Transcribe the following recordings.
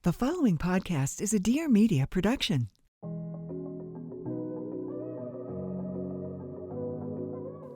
The following podcast is a Dear Media production.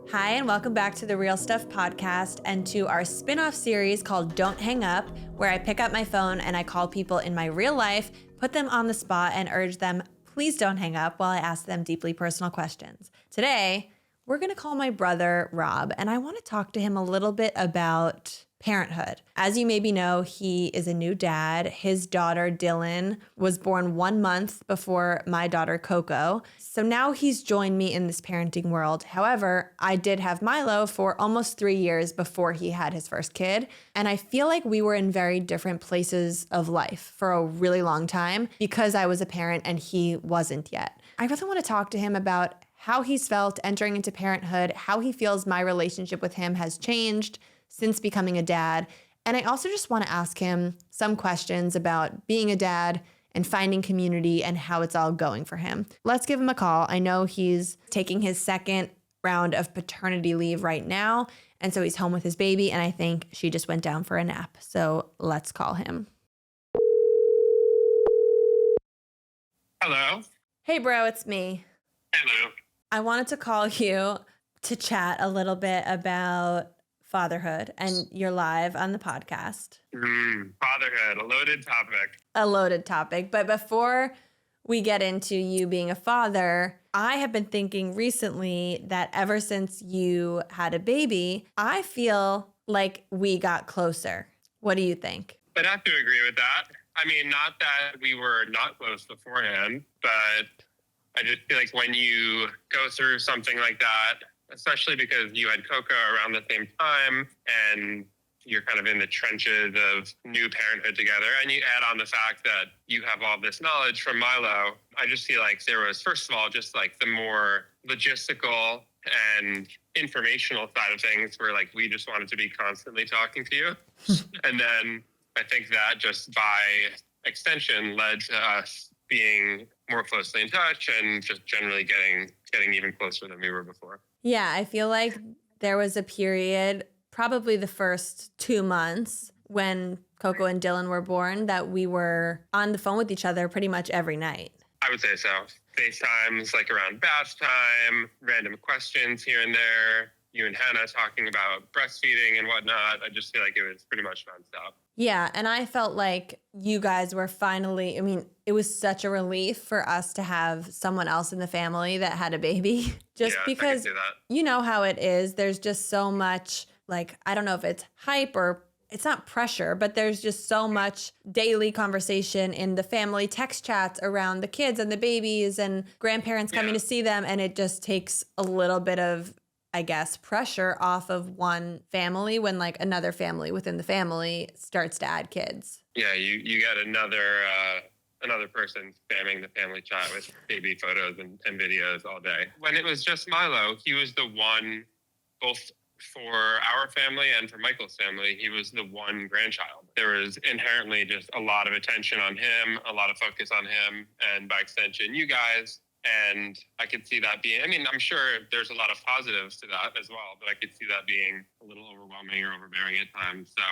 Hi, and welcome back to the Real Stuff podcast and to our spin-off series called Don't Hang Up, where I pick up my phone and I call people in my real life, put them on the spot, and urge them, please don't hang up while I ask them deeply personal questions. Today, we're going to call my brother, Rob, and I want to talk to him a little bit about parenthood. As you maybe know, he is a new dad. His daughter, Dylan, was born 1 month before my daughter, Coco. So now he's joined me in this parenting world. However, I did have Milo for almost 3 years before he had his first kid. And I feel like we were in very different places of life for a really long time because I was a parent and he wasn't yet. I really want to talk to him about how he's felt entering into parenthood, how he feels my relationship with him has changed since becoming a dad. And I also just want to ask him some questions about being a dad and finding community and how it's all going for him. Let's give him a call. I know he's taking his second round of paternity leave right now. And so he's home with his baby. And I think she just went down for a nap. So let's call him. Hello. Hey, bro, it's me. Hello. I wanted to call you to chat a little bit about fatherhood, and you're live on the podcast. Fatherhood, a loaded topic. A loaded topic. But before we get into you being a father, I have been thinking recently that ever since you had a baby, I feel like we got closer. What do you think? I'd have to agree with that. I mean, not that we were not close beforehand, but I just feel like when you go through something like that, especially because you had Coco around the same time and you're kind of in the trenches of new parenthood together, and you add on the fact that you have all this knowledge from Milo, I just feel like there was, first of all, just like the more logistical and informational side of things where like we just wanted to be constantly talking to you. And then I think that just by extension led to us being more closely in touch and just generally getting even closer than we were before. Yeah, I feel like there was a period, probably the first 2 months when Coco and Dylan were born, that we were on the phone with each other pretty much every night. I would say so. FaceTimes like around bath time, random questions here and there, you and Hannah talking about breastfeeding and whatnot. I just feel like it was pretty much nonstop. Yeah, and I felt like you guys were finally, it was such a relief for us to have someone else in the family that had a baby. Just because you know how it is. There's just so much, like, I don't know if it's hype or it's not pressure, but there's just so much daily conversation in the family text chats around the kids and the babies and grandparents coming to see them. And it just takes a little bit of, I guess, pressure off of one family when like another family within the family starts to add kids. Yeah, you get another person spamming the family chat with baby photos and videos all day. When it was just Milo, he was the one, both for our family and for Michael's family, he was the one grandchild. There was inherently just a lot of attention on him, a lot of focus on him, and by extension, you guys. And I could see that being, I'm sure there's a lot of positives to that as well, but I could see that being a little overwhelming or overbearing at times. So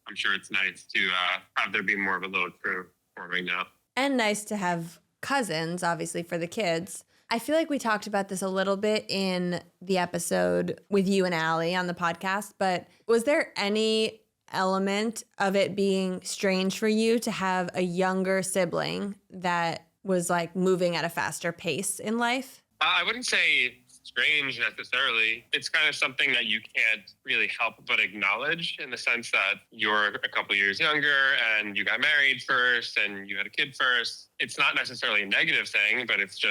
I'm sure it's nice to have there be more of a little crew forming now. And nice to have cousins, obviously, for the kids. I feel like we talked about this a little bit in the episode with you and Allie on the podcast, but was there any element of it being strange for you to have a younger sibling that was like moving at a faster pace in life? I wouldn't say strange necessarily. It's kind of something that you can't really help but acknowledge in the sense that you're a couple years younger and you got married first and you had a kid first. It's not necessarily a negative thing, but it's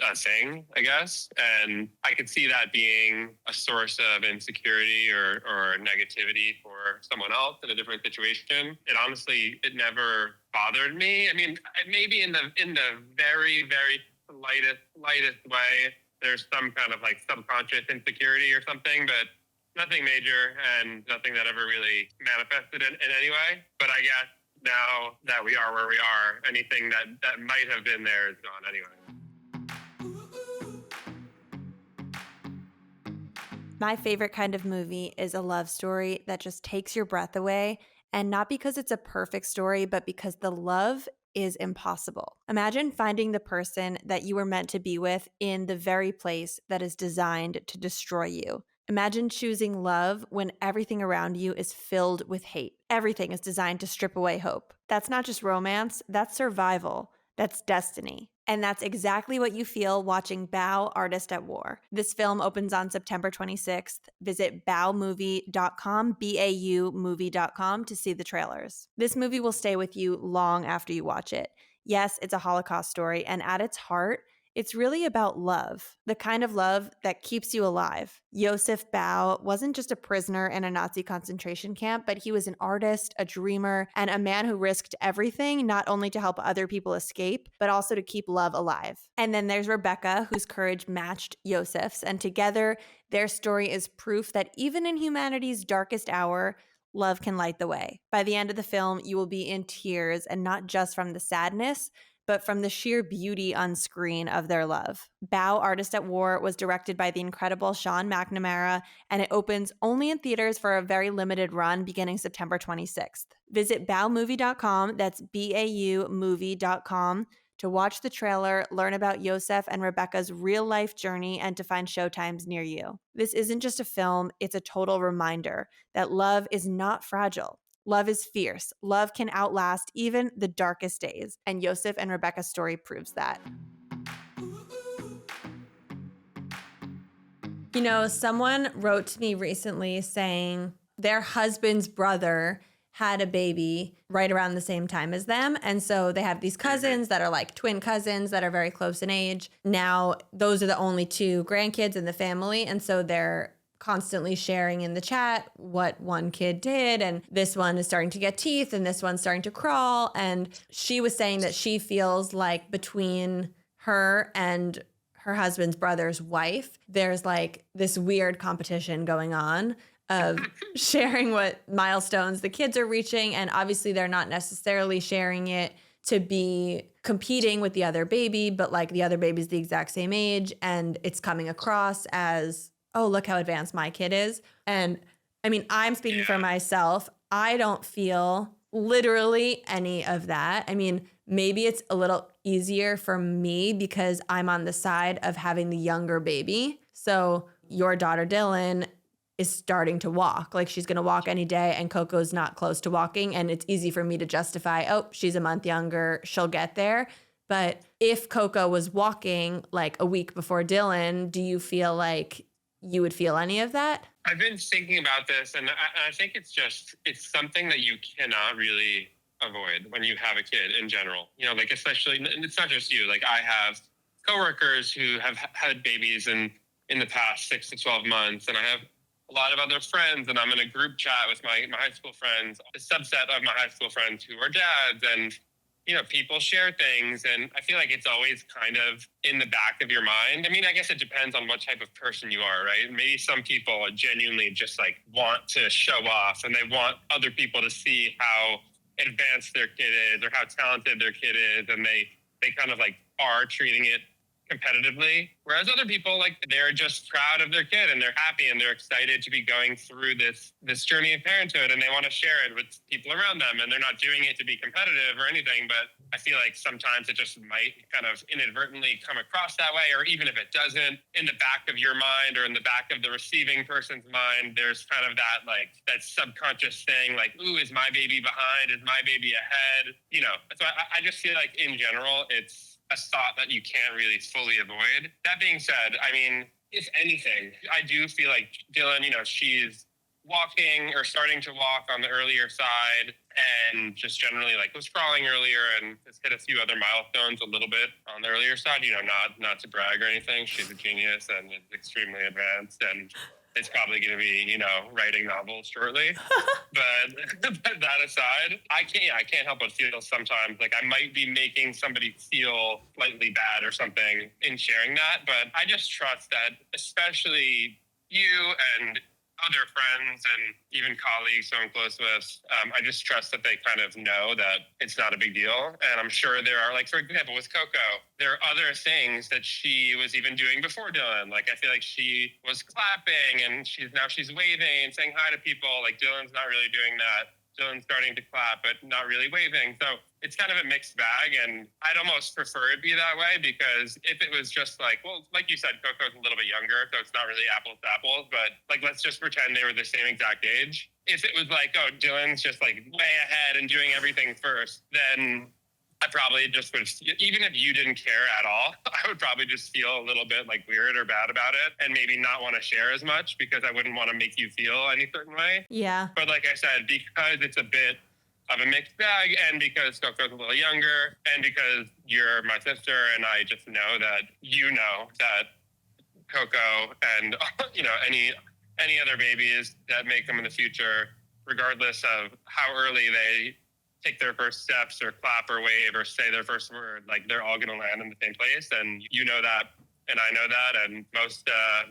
a thing, I guess. And I could see that being a source of insecurity or negativity for someone else in a different situation. It never bothered me. Maybe in the very, very lightest way, there's some kind of like subconscious insecurity or something, but nothing major and nothing that ever really manifested in any way. But I guess now that we are where we are, anything that might have been there is gone anyway. My favorite kind of movie is a love story that just takes your breath away And not because it's a perfect story, but because the love is impossible. Imagine finding the person that you were meant to be with in the very place that is designed to destroy you. Imagine choosing love when everything around you is filled with hate. Everything is designed to strip away hope. That's not just romance, that's survival. That's destiny. And that's exactly what you feel watching Bao, Artist at War. This film opens on September 26th. Visit baomovie.com, B-A-U movie.com to see the trailers. This movie will stay with you long after you watch it. Yes, it's a Holocaust story, and at its heart, it's really about love, the kind of love that keeps you alive. Josef Bao wasn't just a prisoner in a Nazi concentration camp, but he was an artist, a dreamer, and a man who risked everything, not only to help other people escape, but also to keep love alive. And then there's Rebecca, whose courage matched Josef's, and together, their story is proof that even in humanity's darkest hour, love can light the way. By the end of the film, you will be in tears, and not just from the sadness, but from the sheer beauty on screen of their love. Bao, Artist at War was directed by the incredible Sean McNamara, and it opens only in theaters for a very limited run beginning September 26th. Visit baomovie.com, that's B-A-U movie.com, to watch the trailer, learn about Josef and Rebecca's real-life journey, and to find showtimes near you. This isn't just a film, it's a total reminder that love is not fragile. Love is fierce. Love can outlast even the darkest days. And Josef and Rebecca's story proves that. You know, someone wrote to me recently saying their husband's brother had a baby right around the same time as them. And so they have these cousins that are like twin cousins that are very close in age. Now, those are the only two grandkids in the family. And so they're constantly sharing in the chat what one kid did, and this one is starting to get teeth and this one's starting to crawl. And she was saying that she feels like between her and her husband's brother's wife, there's like this weird competition going on of sharing what milestones the kids are reaching. And obviously they're not necessarily sharing it to be competing with the other baby, but like the other baby's the exact same age, and it's coming across as, oh, look how advanced my kid is. And I mean, I'm speaking for myself. I don't feel literally any of that. I mean, maybe it's a little easier for me because I'm on the side of having the younger baby. So your daughter, Dylan, is starting to walk. Like she's going to walk any day, and Coco's not close to walking. And it's easy for me to justify, oh, she's a month younger, she'll get there. But if Coco was walking like a week before Dylan, do you feel like you would feel any of that? I've been thinking about this, and I think it's something that you cannot really avoid when you have a kid in general. You know, like especially, and it's not just you. Like I have coworkers who have had babies in the past 6 to 12 months, and I have a lot of other friends, and I'm in a group chat with my high school friends, a subset of my high school friends who are dads, and you know, people share things, and I feel like it's always kind of in the back of your mind. I mean, I guess it depends on what type of person you are, right? Maybe some people genuinely just like want to show off, and they want other people to see how advanced their kid is or how talented their kid is, and they kind of like are treating it competitively. Whereas other people, like, they're just proud of their kid and they're happy and they're excited to be going through this journey of parenthood, and they want to share it with people around them, and they're not doing it to be competitive or anything. But I feel like sometimes it just might kind of inadvertently come across that way, or even if it doesn't, in the back of your mind or in the back of the receiving person's mind, there's kind of that subconscious thing, like, ooh, is my baby behind? Is my baby ahead? You know, so I just feel like in general, it's a thought that you can't really fully avoid. That being said, I mean, if anything, I do feel like Dylan, you know, she's walking or starting to walk on the earlier side, and just generally like was crawling earlier and has hit a few other milestones a little bit on the earlier side, you know, not to brag or anything. She's a genius and is extremely advanced, and it's probably going to be, you know, writing novels shortly. but that aside, I can't help but feel sometimes like I might be making somebody feel slightly bad or something in sharing that. But I just trust that, especially you and other friends and even colleagues who I'm close with, I just trust that they kind of know that it's not a big deal. And I'm sure there are, like, for example, with Coco, there are other things that she was even doing before Dylan. Like, I feel like she was clapping, and she's waving and saying hi to people. Like, Dylan's not really doing that Dylan's starting to clap, but not really waving. So it's kind of a mixed bag. And I'd almost prefer it be that way, because if it was just like, well, like you said, Coco's a little bit younger, so it's not really apples to apples, but like, let's just pretend they were the same exact age. If it was like, oh, Dylan's just like way ahead and doing everything first, then I probably just would, even if you didn't care at all, I would probably just feel a little bit like weird or bad about it and maybe not want to share as much, because I wouldn't want to make you feel any certain way. Yeah. But like I said, because it's a bit of a mixed bag, and because Coco's a little younger, and because you're my sister, and I just know that Coco and any other babies that make them in the future, regardless of how early they take their first steps or clap or wave or say their first word, like they're all going to land in the same place. And you know that, and I know that, and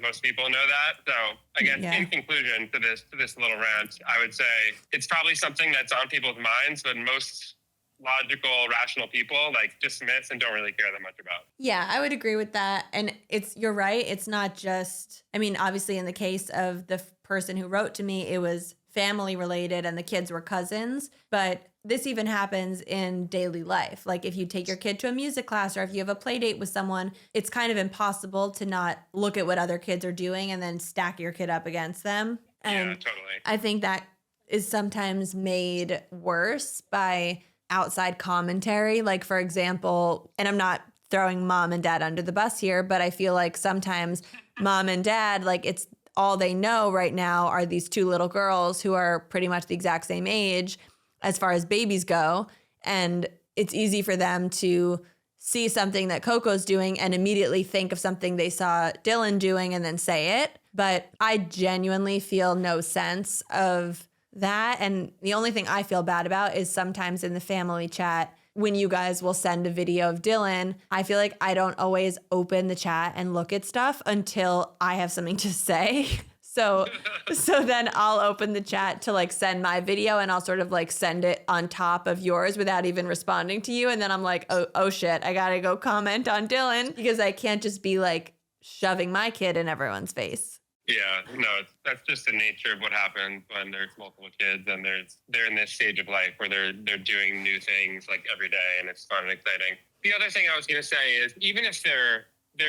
most people know that. So I guess in conclusion to this little rant, I would say it's probably something that's on people's minds, but most logical, rational people like dismiss and don't really care that much about. Yeah, I would agree with that. And you're right. It's not just, I mean, obviously in the case of the person who wrote to me, it was family related and the kids were cousins, but this even happens in daily life. Like if you take your kid to a music class or if you have a play date with someone, it's kind of impossible to not look at what other kids are doing and then stack your kid up against them. And yeah, totally. I think that is sometimes made worse by outside commentary. Like for example, and I'm not throwing mom and dad under the bus here, but I feel like sometimes mom and dad, like it's all they know right now are these two little girls who are pretty much the exact same age as far as babies go. And it's easy for them to see something that Coco's doing and immediately think of something they saw Dylan doing and then say it. But I genuinely feel no sense of that. And the only thing I feel bad about is sometimes in the family chat, when you guys will send a video of Dylan, I feel like I don't always open the chat and look at stuff until I have something to say. So then I'll open the chat to like send my video and I'll sort of like send it on top of yours without even responding to you. And then I'm like, oh shit, I gotta go comment on Dylan because I can't just be like shoving my kid in everyone's face. Yeah, no, that's just the nature of what happens when there's multiple kids and they're in this stage of life where they're doing new things like every day, and it's fun and exciting. The other thing I was going to say is, even if there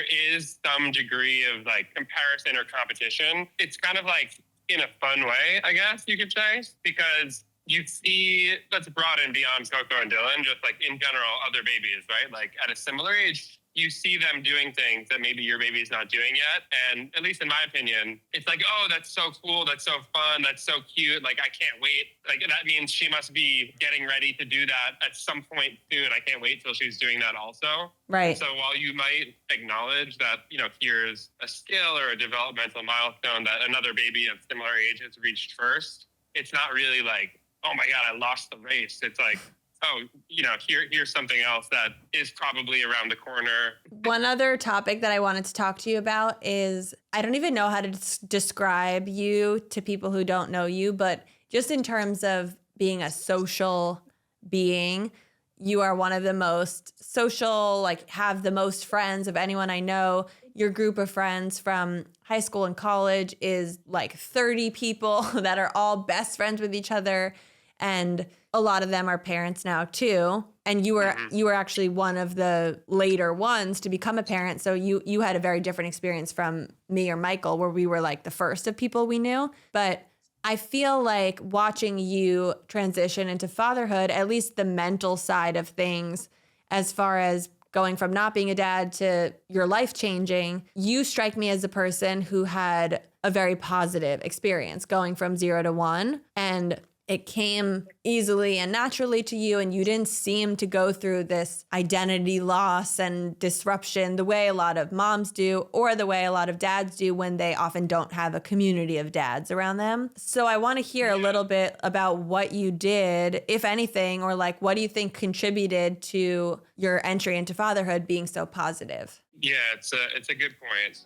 is some degree of like comparison or competition, it's kind of like in a fun way, I guess you could say, because you see, let's broaden beyond Coco and Dylan, just like in general, other babies, right? Like at a similar age, you see them doing things that maybe your baby's not doing yet. And at least in my opinion, it's like, oh, that's so cool. That's so fun. That's so cute. Like, I can't wait. Like, that means she must be getting ready to do that at some point soon. I can't wait till she's doing that also. Right. So while you might acknowledge that, here's a skill or a developmental milestone that another baby of similar age has reached first, it's not really like, oh my God, I lost the race. It's like, oh, here's something else that is probably around the corner. One other topic that I wanted to talk to you about is, I don't even know how to describe you to people who don't know you, but just in terms of being a social being, you are one of the most social, like have the most friends of anyone I know. Your group of friends from high school and college is like 30 people that are all best friends with each other. And a lot of them are parents now too. And you were actually one of the later ones to become a parent. So you had a very different experience from me or Michael, where we were like the first of people we knew. But I feel like watching you transition into fatherhood, at least the mental side of things, as far as going from not being a dad to your life changing, you strike me as a person who had a very positive experience going from 0 to 1. And it came easily and naturally to you, and you didn't seem to go through this identity loss and disruption the way a lot of moms do, or the way a lot of dads do when they often don't have a community of dads around them. So I want to hear a little bit about what you did, if anything, or like what do you think contributed to your entry into fatherhood being so positive? Yeah, it's a good point.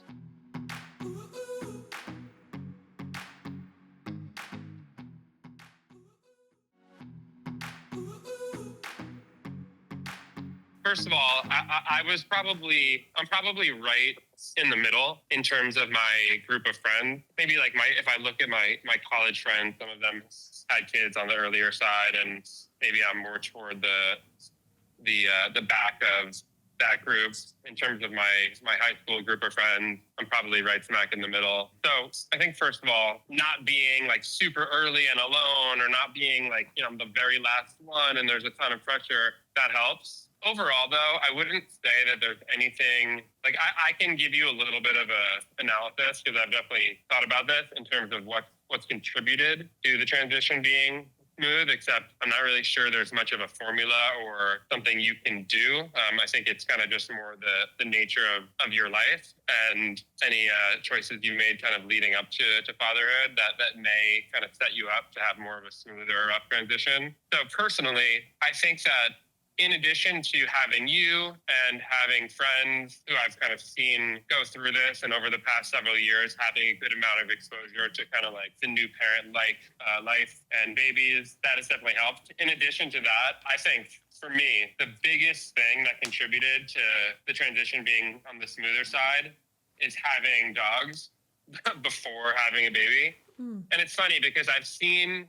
First of all, I'm probably right in the middle in terms of my group of friends. Maybe like if I look at my college friends, some of them had kids on the earlier side, and maybe I'm more toward the back of that group. In terms of my high school group of friends, I'm probably right smack in the middle. So I think, first of all, not being like super early and alone, or not being like, I'm the very last one and there's a ton of pressure, that helps. Overall, though, I wouldn't say that there's anything, like I can give you a little bit of a analysis, because I've definitely thought about this in terms of what's contributed to the transition being smooth, except I'm not really sure there's much of a formula or something you can do. I think it's kind of just more the nature of your life and any choices you made kind of leading up to fatherhood that may kind of set you up to have more of a smoother, rough transition. So personally, I think that in addition to having you and having friends who I've kind of seen go through this, and over the past several years, having a good amount of exposure to kind of like the new parent life and babies, that has definitely helped. In addition to that, I think for me, the biggest thing that contributed to the transition being on the smoother side is having dogs before having a baby. And it's funny because I've seen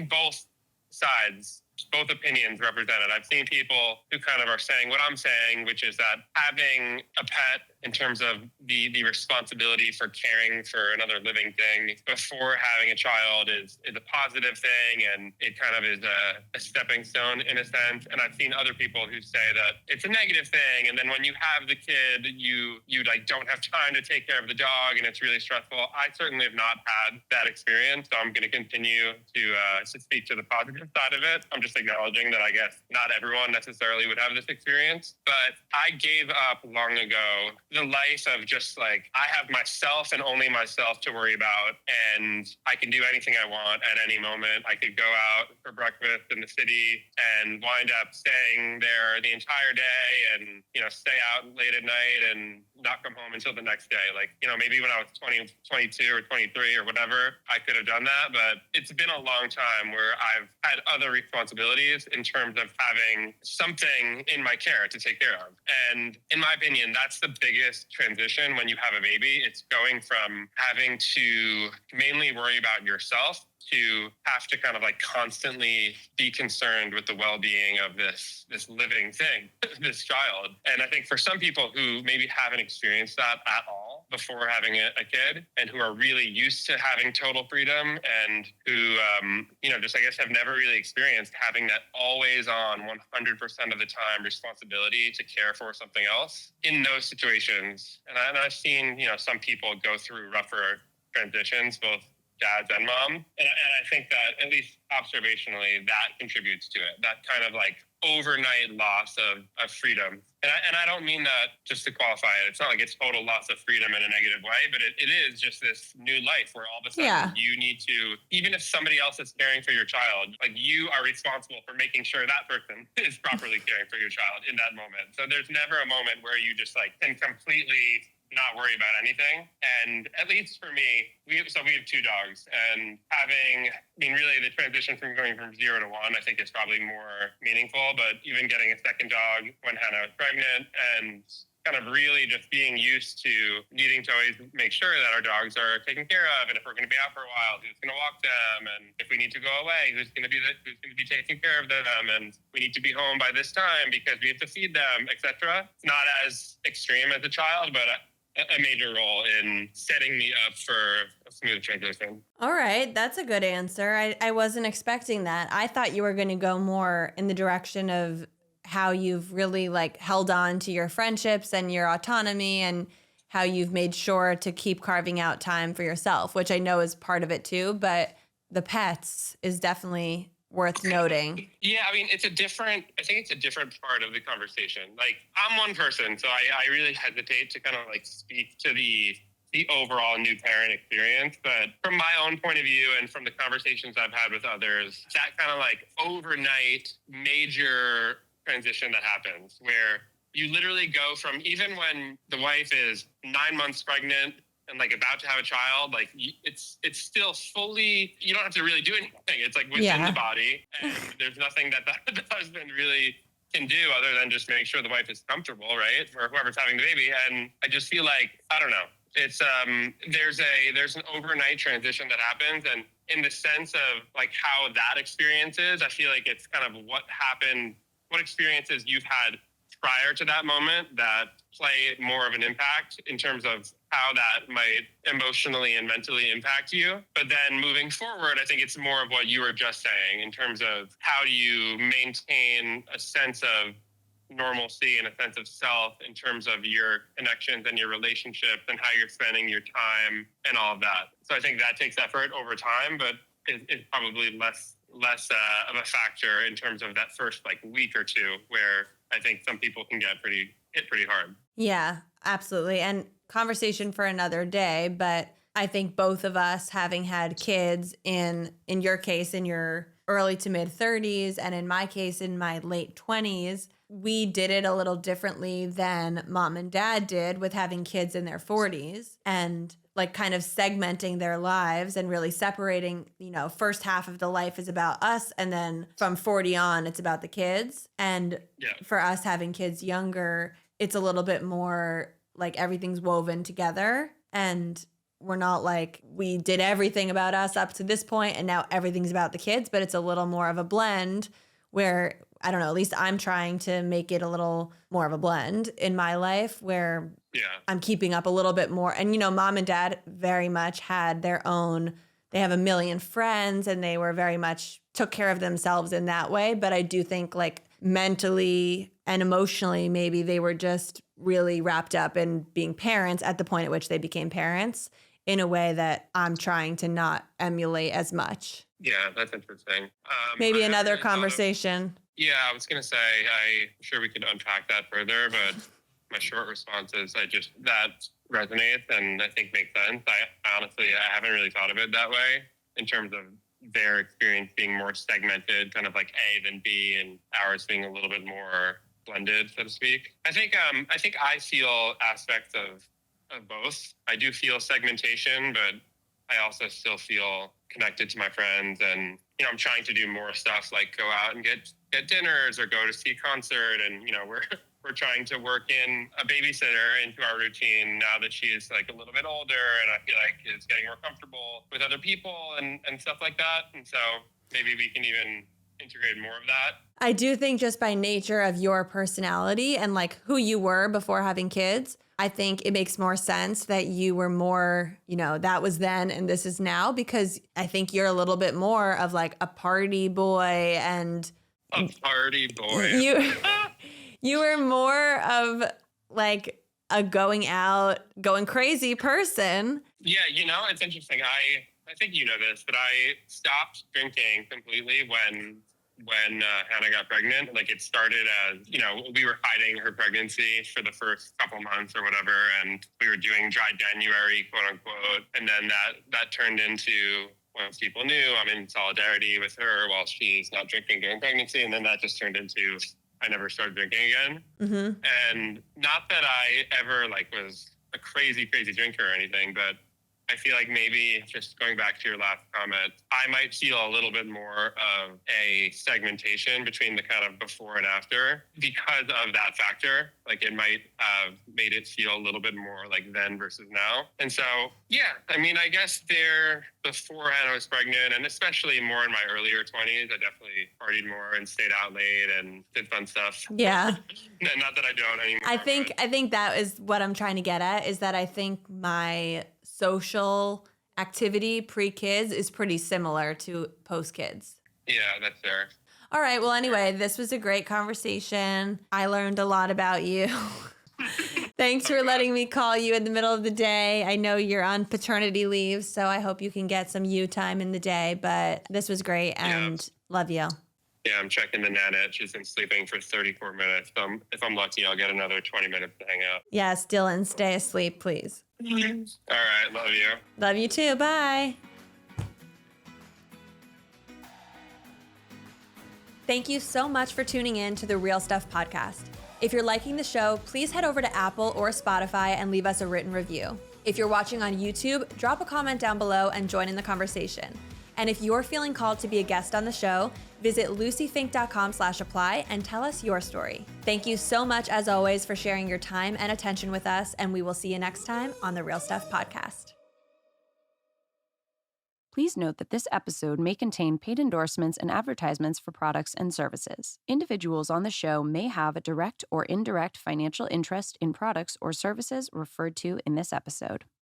both sides, both opinions represented. I've seen people who kind of are saying what I'm saying, which is that having a pet in terms of the responsibility for caring for another living thing before having a child is a positive thing, and it kind of is a stepping stone in a sense. And I've seen other people who say that it's a negative thing, and then when you have the kid, you like don't have time to take care of the dog, and it's really stressful. I certainly have not had that experience, so I'm going to continue to speak to the positive side of it. I'm just acknowledging that I guess not everyone necessarily would have this experience, but I gave up long ago the life of just like, I have myself and only myself to worry about, and I can do anything I want at any moment. I could go out for breakfast in the city and wind up staying there the entire day, and stay out late at night and not come home until the next day. Like, maybe when I was 20, 22 or 23 or whatever, I could have done that, but it's been a long time where I've had other responsibilities in terms of having something in my care to take care of. And in my opinion, that's the biggest transition when you have a baby. It's going from having to mainly worry about yourself to have to kind of like constantly be concerned with the well-being of this living thing, this child. And I think for some people who maybe haven't experienced that at all before having a kid, and who are really used to having total freedom, and who, just I guess have never really experienced having that always on 100% of the time responsibility to care for something else in those situations. And I've seen, some people go through rougher transitions, both dads and mom. And I think that, at least observationally, that contributes to it. That kind of like overnight loss of freedom. And I don't mean that just to qualify it. It's not like it's total loss of freedom in a negative way, but it is just this new life where all of a sudden you need to, even if somebody else is caring for your child, like you are responsible for making sure that person is properly caring for your child in that moment. So there's never a moment where you just like can completely not worry about anything. And at least for me, we have 2 dogs, and really the transition from going from 0 to 1, I think is probably more meaningful, but even getting a second dog when Hannah was pregnant, and kind of really just being used to needing to always make sure that our dogs are taken care of, and if we're going to be out for a while, who's going to walk them, and if we need to go away, who's going to be taking care of them, and we need to be home by this time because we have to feed them, etc. It's not as extreme as a child, but a major role in setting me up for a smooth transition. All right. That's a good answer. I wasn't expecting that. I thought you were going to go more in the direction of how you've really like held on to your friendships and your autonomy, and how you've made sure to keep carving out time for yourself, which I know is part of it too. But the pets is definitely worth noting. Yeah, I think it's a different part of the conversation. Like, I'm one person, so I really hesitate to kind of like speak to the overall new parent experience. But from my own point of view, and from the conversations I've had with others, that kind of like overnight major transition that happens, where you literally go from, even when the wife is 9 months pregnant and like about to have a child, like it's still fully, you don't have to really do anything. It's like within the body, and there's nothing that the husband really can do other than just make sure the wife is comfortable, right? Or whoever's having the baby. And I just feel like, I don't know. It's there's an overnight transition that happens, and in the sense of like how that experience is, I feel like it's kind of what happened, what experiences you've had prior to that moment that play more of an impact in terms of how that might emotionally and mentally impact you. But then moving forward, I think it's more of what you were just saying in terms of how do you maintain a sense of normalcy and a sense of self in terms of your connections and your relationships and how you're spending your time and all of that. So I think that takes effort over time, but it's probably less of a factor in terms of that first like week or two, where I think some people can get hit pretty hard. Yeah, absolutely. And conversation for another day, but I think both of us having had kids in your case, in your early to mid 30s, and in my case, in my late 20s, we did it a little differently than mom and dad did with having kids in their 40s and like kind of segmenting their lives and really separating, first half of the life is about us. And then from 40 on, it's about the kids. And for us having kids younger, it's a little bit more like everything's woven together. And we're not like we did everything about us up to this point and now everything's about the kids, but it's a little more of a blend where, I don't know, at least I'm trying to make it a little more of a blend in my life where I'm keeping up a little bit more. And, mom and dad very much had their own, they have a million friends and they were very much took care of themselves in that way. But I do think like mentally and emotionally, maybe they were just really wrapped up in being parents at the point at which they became parents in a way that I'm trying to not emulate as much. Yeah, that's interesting. Maybe another conversation. Yeah, I was going to say, I'm sure we could unpack that further, but my short response is that resonates and I think makes sense. I honestly haven't really thought of it that way in terms of their experience being more segmented, kind of like A than B, and ours being a little bit more blended, so to speak. I think I feel aspects of both. I do feel segmentation, but I also still feel connected to my friends, and I'm trying to do more stuff like go out and get dinners or go to see a concert, and we're trying to work in a babysitter into our routine now that she is like a little bit older and I feel like is getting more comfortable with other people and stuff like that. And so maybe we can even integrate more of that. I do think just by nature of your personality and like who you were before having kids, I think it makes more sense that you were more, that was then and this is now, because I think you're a little bit more of like a party boy and a party boy. You were more of like a going out, going crazy person. Yeah, it's interesting. I think you know this, but I stopped drinking completely when Hannah got pregnant. Like it started as, we were hiding her pregnancy for the first couple months or whatever, and we were doing dry January, quote unquote. And then that turned into, once people knew, I'm in solidarity with her while she's not drinking during pregnancy. And then that just turned into, I never started drinking again. Mm-hmm. And not that I ever was a crazy drinker or anything, but I feel like maybe just going back to your last comment, I might feel a little bit more of a segmentation between the kind of before and after because of that factor. Like it might have made it feel a little bit more like then versus now. And so, I guess before Hannah was pregnant, and especially more in my earlier 20s, I definitely partied more and stayed out late and did fun stuff. Yeah. Not that I don't anymore. I think that is what I'm trying to get at, is that I think my social activity pre-kids is pretty similar to post-kids. Yeah, that's fair. All right. Well, anyway, this was a great conversation. I learned a lot about you. Thanks for letting me call you in the middle of the day. I know you're on paternity leave, so I hope you can get some you time in the day, but this was great and love you. Yeah, I'm checking the nanette. She's been sleeping for 34 minutes. So if I'm lucky, I'll get another 20 minutes to hang out. Yeah, still and stay asleep, please. All right, love you. Love you too. Bye. Thank you so much for tuning in to the Real Stuff podcast. If you're liking the show, please head over to Apple or Spotify and leave us a written review. If you're watching on YouTube, drop a comment down below and join in the conversation. And if you're feeling called to be a guest on the show, visit luciefink.com/apply and tell us your story. Thank you so much, as always, for sharing your time and attention with us, and we will see you next time on the Real Stuff Podcast. Please note that this episode may contain paid endorsements and advertisements for products and services. Individuals on the show may have a direct or indirect financial interest in products or services referred to in this episode.